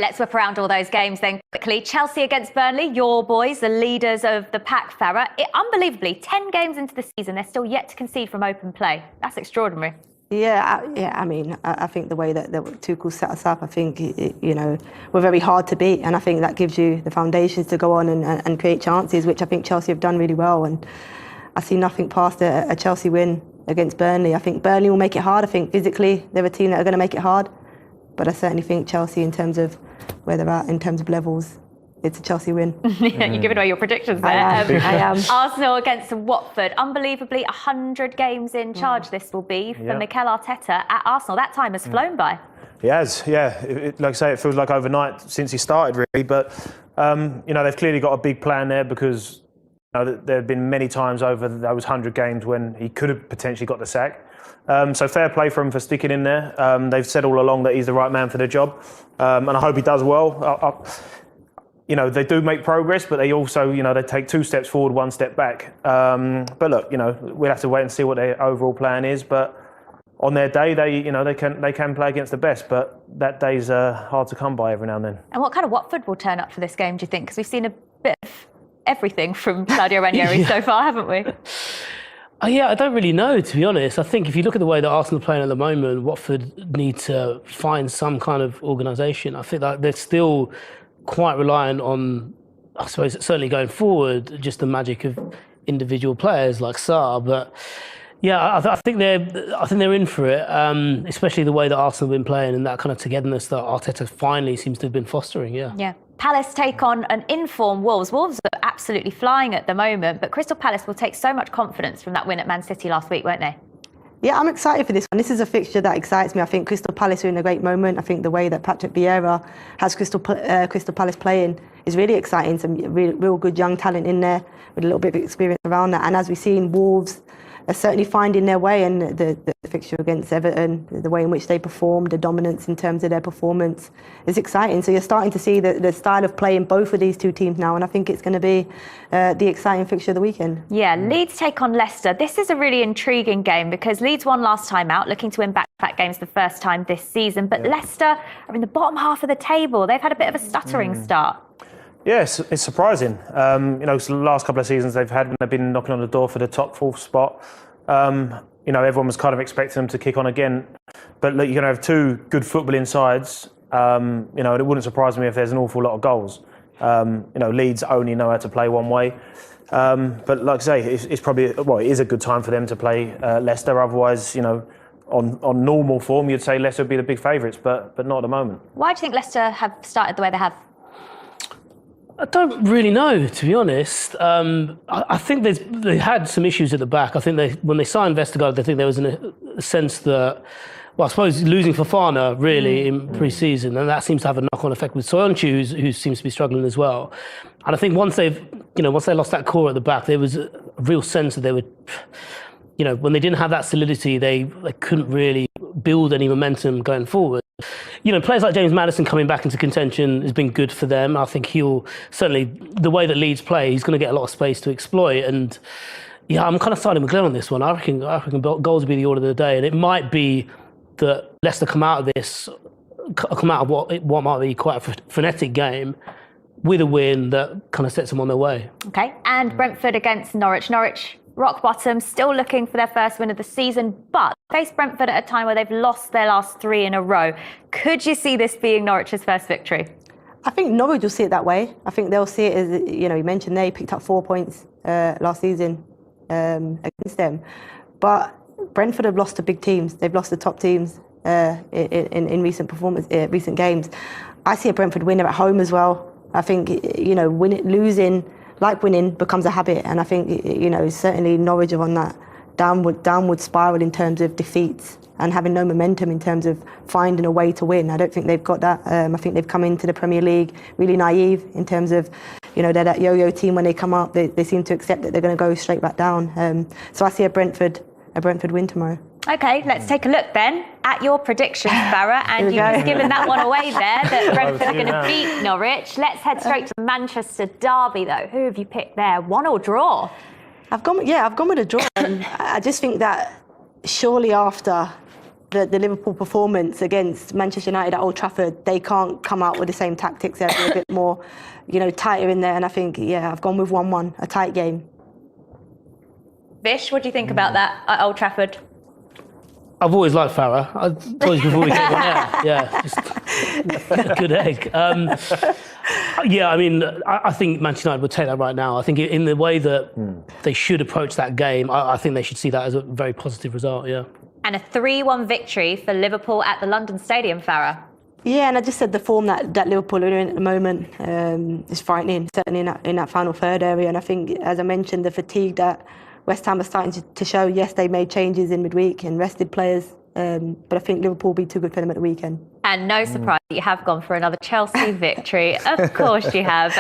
Let's whip around all those games then quickly. Chelsea against Burnley, your boys, the leaders of the pack, Farah. Unbelievably, 10 games into the season, they're still yet to concede from open play. That's extraordinary. Yeah. I mean, I think the way that Tuchel set us up, I think, we're very hard to beat. And I think that gives you the foundations to go on and create chances, which I think Chelsea have done really well. And I see nothing past a Chelsea win against Burnley. I think Burnley will make it hard. I think physically they're a team that are going to make it hard. But I certainly think Chelsea, in terms of where they're at, in terms of levels, it's a Chelsea win. Yeah, you're giving away your predictions there. I am. Arsenal against Watford. Unbelievably, 100 games in charge this will be for Mikel Arteta at Arsenal. That time has flown by. He has, yeah. Like I say, it feels like overnight since he started, really. But, they've clearly got a big plan there because there have been many times over those 100 games when he could have potentially got the sack. So fair play for him for sticking in there. They've said all along that he's the right man for the job. And I hope he does well. They do make progress, but they also, they take 2 steps forward, 1 step back. But look, we'll have to wait and see what their overall plan is. But on their day, they can play against the best, but that day's hard to come by every now and then. And what kind of Watford will turn up for this game, do you think? Because we've seen a bit of everything from Claudio Ranieri so far, haven't we? I don't really know, to be honest. I think if you look at the way that Arsenal are playing at the moment, Watford need to find some kind of organisation. I think that they're still quite reliant on, I suppose, certainly going forward, just the magic of individual players like Sarr. But yeah, I think they're in for it, especially the way that Arsenal have been playing and that kind of togetherness that Arteta finally seems to have been fostering. Yeah. Palace take on an informed Wolves. Wolves are absolutely flying at the moment, but Crystal Palace will take so much confidence from that win at Man City last week, won't they? Yeah, I'm excited for this one. This is a fixture that excites me. I think Crystal Palace are in a great moment. I think the way that Patrick Vieira has Crystal Palace playing is really exciting. Some real good young talent in there with a little bit of experience around that. And as we've seen, Wolves are certainly finding their way, and the fixture against Everton, the way in which they perform, the dominance in terms of their performance is exciting. So you're starting to see the style of play in both of these two teams now, and I think it's going to be the exciting fixture of the weekend. Yeah, Leeds take on Leicester. This is a really intriguing game because Leeds won last time out, looking to win back-to-back games the first time this season, but Leicester are in the bottom half of the table. They've had a bit of a stuttering start. Yes, it's surprising. The last couple of seasons they've been knocking on the door for the top 4th spot. Everyone was kind of expecting them to kick on again. But look, you're going to have 2 good footballing sides. It wouldn't surprise me if there's an awful lot of goals. Leeds only know how to play one way. But like I say, it's probably, it is a good time for them to play Leicester. Otherwise, on normal form, you'd say Leicester would be the big favourites, but not at the moment. Why do you think Leicester have started the way they have? I don't really know, to be honest. I think they had some issues at the back. I think when they signed Vestergaard, I think there was a sense that, I suppose losing Fofana really in pre-season, and that seems to have a knock-on effect with Soyuncu, who seems to be struggling as well. And I think once they lost that core at the back, there was a real sense that they would, when they didn't have that solidity, they couldn't really build any momentum going forward. Players like James Maddison coming back into contention has been good for them. I think he'll certainly, the way that Leeds play, he's going to get a lot of space to exploit. And I'm kind of siding with Glenn on this one. I reckon goals will be the order of the day, and it might be that Leicester come out of what might be quite a frenetic game with a win that kind of sets them on their way. Okay, and Brentford against Norwich. Norwich, rock bottom, still looking for their first win of the season, but face Brentford at a time where they've lost their last 3 in a row. Could you see this being Norwich's first victory? I think Norwich will see it that way. I think they'll see it as, you mentioned they picked up 4 points last season against them. But Brentford have lost to big teams. They've lost to top teams in recent games. I see a Brentford winner at home as well. I think, losing like winning becomes a habit, and I think certainly Norwich are on that downward spiral in terms of defeats and having no momentum in terms of finding a way to win. I don't think they've got that. I think they've come into the Premier League really naive in terms of they're that yo-yo team. When they come up, they seem to accept that they're going to go straight back down. So I see a Brentford win tomorrow. Okay, let's take a look then at your predictions, Farah. And you've just given that one away there, that Brentford are going to beat Norwich. Let's head straight to Manchester Derby, though. Who have you picked there? Won or draw? I've gone with a draw. I just think that surely after the Liverpool performance against Manchester United at Old Trafford, they can't come out with the same tactics. They'll be a bit more, tighter in there. And I think, I've gone with 1-1, a tight game. Vish, what do you think about that at Old Trafford? I've always liked Farah. I told you before we came on air. Yeah, just good egg. I think Manchester United would take that right now. I think in the way that they should approach that game, I think they should see that as a very positive result, yeah. And a 3-1 victory for Liverpool at the London Stadium, Farah. Yeah, and I just said the form that Liverpool are in at the moment is frightening, certainly in that final third area. And I think, as I mentioned, the fatigue that West Ham are starting to show. Yes, they made changes in midweek and rested players, but I think Liverpool will be too good for them at the weekend. And no surprise, you have gone for another Chelsea victory. Of course you have.